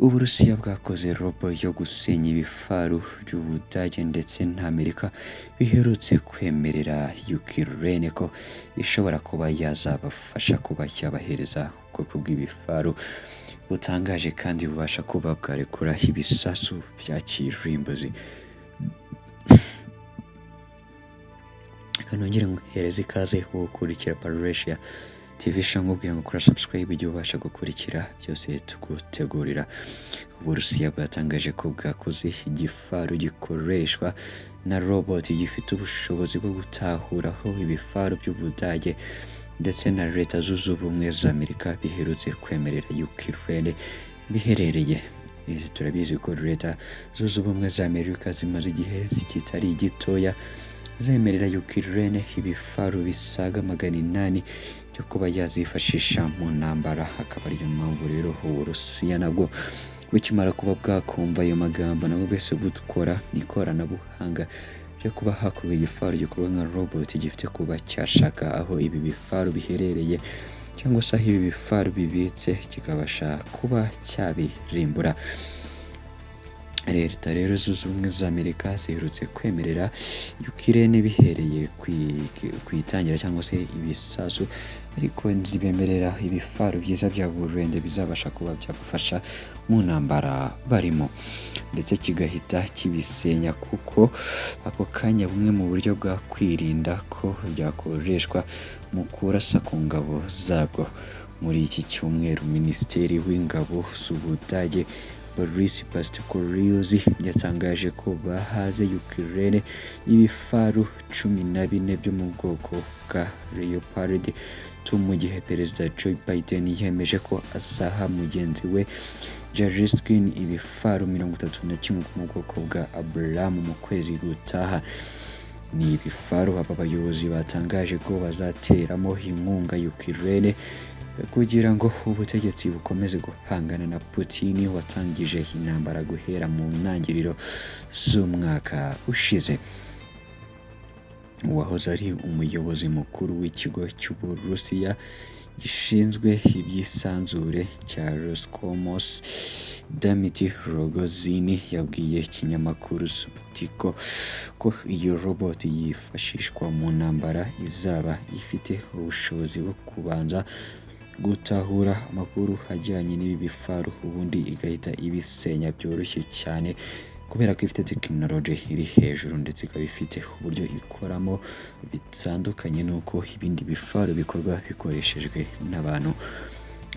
Uburusiya bwakoze robo yo gusenya ibifaru by'Ubudage ndetse na Amerika biherutse kwemerera Ukraine ko ishobora kuba yazabafasha kuba yabahereza ubwoko bw'ibifaru butangaje kandi bubasha kuba bwarekura ibisasu bya kirimbuzi. Kanongera nguhereza ikaze gukurikira Parlesia TV show, nkubwira ngo kora subscribe igihe ubasha gukurikira byose tugutegurira. Uburusiya bwatangaje ko bwakoze igifaru gikoreshwa na robot gifite ubushobozi bwo gutahuraho ibifaru by'Ubudage ndetse na Leta Zunze Ubumwe za Amerika biherutse kwemerera Ukraine biherereye. Turabizi ko Leta Zunze Ubumwe za Amerika zimaze igihe kitari gitoya zemerera Ukraine ibifaru bisaga 800 byo kuba yazifashisha mu ntambara. Akaba ariyo mpamvu rero Uburusiya nabwo bukimara kuba bwakumva ayo magambo nabwo bwese butwara ikoranabuhanga ryo kuba hakorwa igifaru gikorwa nka robot gifite kuba cyashaka aho ibi bifaru biherereye cyangwa se aho ibi bifaru bibitse kikabasha kuba cyabirimbura. Leta rero Zunze Ubumwe za Amerika ziherutse kwemerera Ukraine bihereye ku itangira cyangwa se ibisasu, ariko zibemerera ibifaru byiza bya burende bizabasha kuba byagufasha mu ntambara barimo, ndetse kigahita kibisenya kuko ako kanya bumwe mu buryo bwa kwirinda ko byakoreshwa mu kurasa ku ngabo zabwo. Muri iki cyumweru Minisitiri w'Ingabo z'Ubudage Boris Pistorius yatangaje ko bahaze Ukraine ibifaru 14 byo mu bwoko bwa Leopard 2 mu gihe Perezida Joe Biden yemeje ko azaha mugenzi we Zelensky ibifaru 31 mu bwoko bwa Abrams mu kwezi gutaha. Ni ibifaru aba bayobozi batangaje ko bazateramo inkunga Ukraine kugira ngo ubutegetsi bukomeze guhangana na Putin watangije intambara guhera mu ntangiriro z'umwaka ushize. Uwahoze ari umuyobozi mukuru w'ikigo cy'Uburusiya gishinzwe iby'isanzure cya Roscosmos Dmitry Rogozin yabwiye ikinyamakuru Sputnik ko iyo robot yifashishwa mu ntambara izaba ifite ubushobozi bwo kubanza gutahura amakuru ajyanye n'ibi bifaru ubundi igahita ibisenya byoroshye cyane kubera ko ifite tekinoloji iri hejuru ndetse ikaba ifite uburyo ikoramo bitandukanye n'uko ibindi bifaru bikorwa bikoreshejwe n'abantu.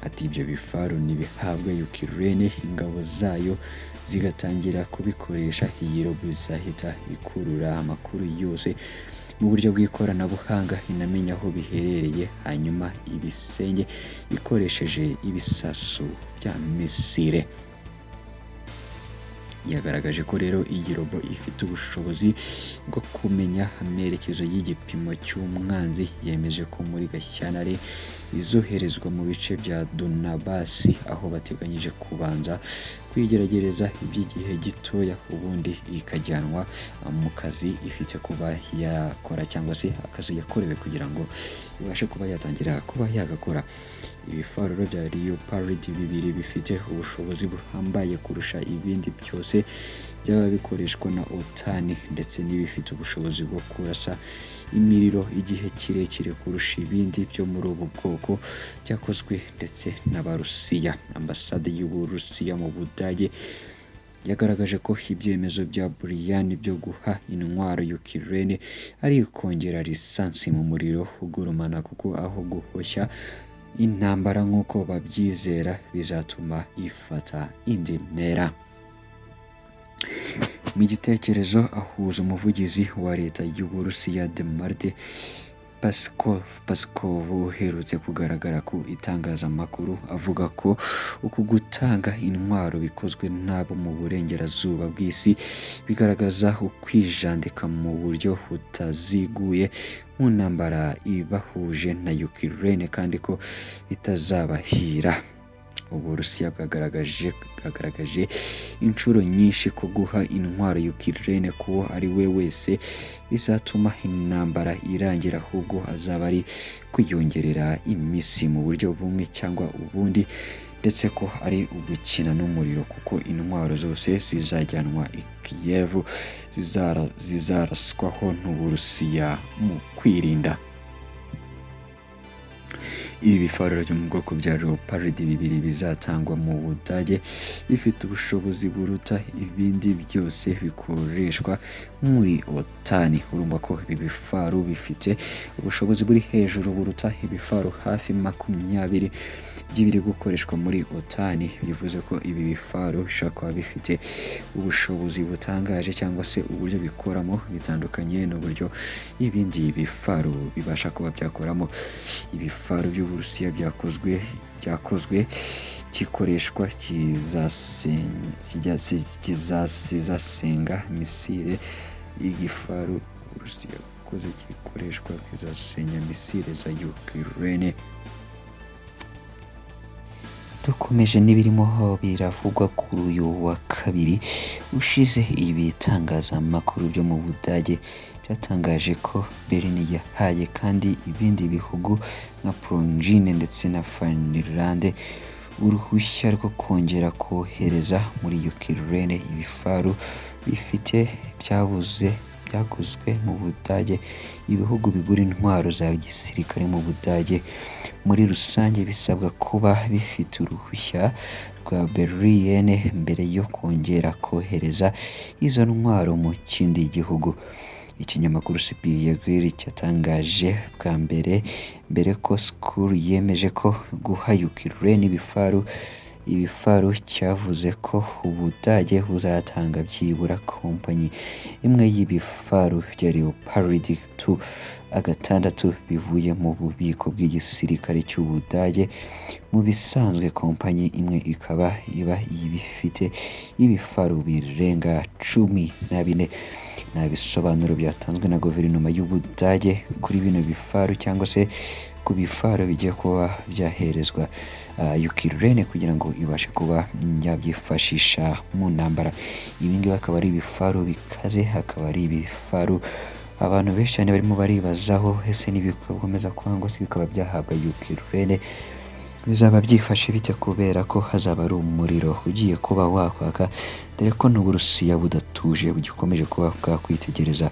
Ati ibyo bifaru nibihabwa Ukraine ingabo zayo zigatangira kubikoresha, iyi robo izahita ikurura amakuru yose mu buryo bw'ikoranabuhanga inamenya aho biherereye hanyuma ibisenye ikoresheje ibisasu bya misile. Yagaragaje ko rero iyi robo ifite ubushobozi bwo kumenya amerekezo y'igipimo cy'umwanzi. Yemeje ko muri Gashyantare izoherezwa mu bice bya Donbass aho bateganyije kubanza kwigerageza iby'igihe gitoya ubundi ikajyanwa mu kazi ifite kuba yakora cyangwa se akazi yakorewe kugira ngo ibashe kuba yatangira kuba yagakora. Ibifaru bya Leopard 2 bifite ubushobozi buhambaye kurusha ibindi byose byaba bikoreshwa na OTAN ndetse n'ibifite ubushobozi bwo kurasa imiriro igihe kirekire kurusha ibindi byo muri ubu bwoko byakozwe ndetse n'Abarusiya. Ambasade y'Uburusiya mu Budage yagaragaje ko ibyemezo bya Brian byo guha intwaro Ukraine ari kongera lisansi mu muriro ugurumana, kuko aho guhoshya intambara nk'uko babyizera bizatuma ifata indi ntera. Mu gitekerezo ahuza umuvugizi wa leta y'Uburusiya Dmitry Peskov uherutse kugaragara ku itangazamakuru avuga ko uku gutanga intwaro bikozwe n'abo mu burengerazuba bw'isi bigaragaza ukwijandika mu buryo butaziguye mu ntambara ibahuje na Ukraine kandi ko bitazabahira. Uburusiya bwagaragaje inshuro nyinshi ko guha intwaro Ukraine kuwo ari we wese bizatuma intambara irangira, ahubwo azaba ari kwiyongerera imisi mu buryo bumwe cyangwa ubundi, ndetse ko ari ugukina n'umuriro kuko intwaro zose zizajyanwa i Kiev zizaraswaho n'Uburusiya mu kwirinda. Ibi bifaru byo mu bwoko bya Leopard 2 bizatangwa mu Budage bifite ubushobozi buruta ibindi byose bikoreshwa muri OTAN. Urumva ko ibi bifaru bifite ubushobozi buri hejuru buruta ibifaru hafi 20 by'ibiri gukoreshwa muri OTAN. Bivuze ko ibi bifaru bishobora kuba bifite ubushobozi butangaje cyangwa se uburyo bikoramo bitandukanye n'uburyo ibindi bifaru bibasha kuba byakoramo. Ibifaru by'Uburusiya byakozwe kikoreshwa kizasenga misile y'igifaru Uburusiya bukoze gikoreshwa kizasenya misile za Ukraine. Dukomeje n'ibirimo biravugwa kuri uyu wa kabiri ushize, ibitangazamakuru byo mu Budage byatangaje ko Berlin yahaye kandi ibindi bihugu nka Pologne ndetse na Finland uruhushya rwo kongera kohereza muri Ukraine ibifaru bifite byaguzwe mu Budage. Ibihugu bigura intwaro za gisirikare mu Budage muri rusange bisabwa kuba bifite uruhushya rwa Berlin mbere yo kongera kohereza izo ntwaro mu kindi gihugu. Ikinyamakuru Spiegel cyatangaje bwa mbere ko School yemeje ko guha Ukraine ibifaru cyavuze ko Ubudage buzatanga byibura kompanyi imwe y'ibifaru bya Leopard 2 bivuye mu bubiko bw'igisirikare cy'Ubudage. Mu bisanzwe kompanyi imwe ikaba iba ibifite ibifaru birenga 14. Nta bisobanuro byatanzwe na guverinoma y'Ubudage kuri bino bifaru cyangwa se ku bifaru bigiye kuba byaherezwa Ukraine kugira ngo ibashe kuba yabyifashisha mu ntambara. Ibi ngibi akaba ari ibifaru bikaze, akaba ari ibifaru abantu benshi cyane barimo baribazaho ese nibikomeza kwangwa se bikaba byahabwa Ukraine bizaba byifashe bite, kubera ko hazaba ari umuriro ugiye kuba wakwaka, dore ko n'Uburusiya budatuje bugikomeje kuba bwakwitegereza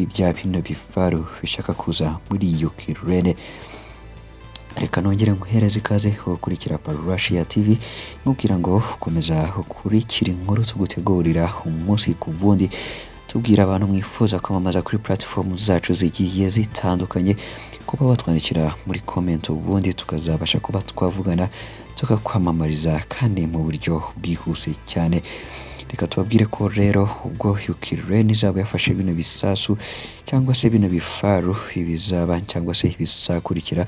ibya bino bifaru bishaka kuza muri Ukraine. Reka nongere nguhereze ikaze gukurikira Parussia TV, nkubwira ngo komeza gukurikira inkuru tugutegurira umunsi ku wundi, tubwira abantu mwifuza kwamamaza kuri platform zacu zigiye zitandukanye kuba watwandikira muri comment, ubundi tukazabasha kuba twavugana tukakwamamariza kandi mu buryo bwihuse cyane. Reka tubabwire ko rero ubwo Ukraine izaba yafashe bino bisasu cyangwa se bino bifaru ibizaba cyangwa se bizakurikira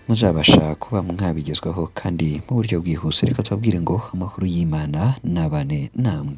muzabasha kuba mwabigezwaho kandi mu buryo bwihuse. Reka tubabwire ngo amahoro y'Imana nabane namwe.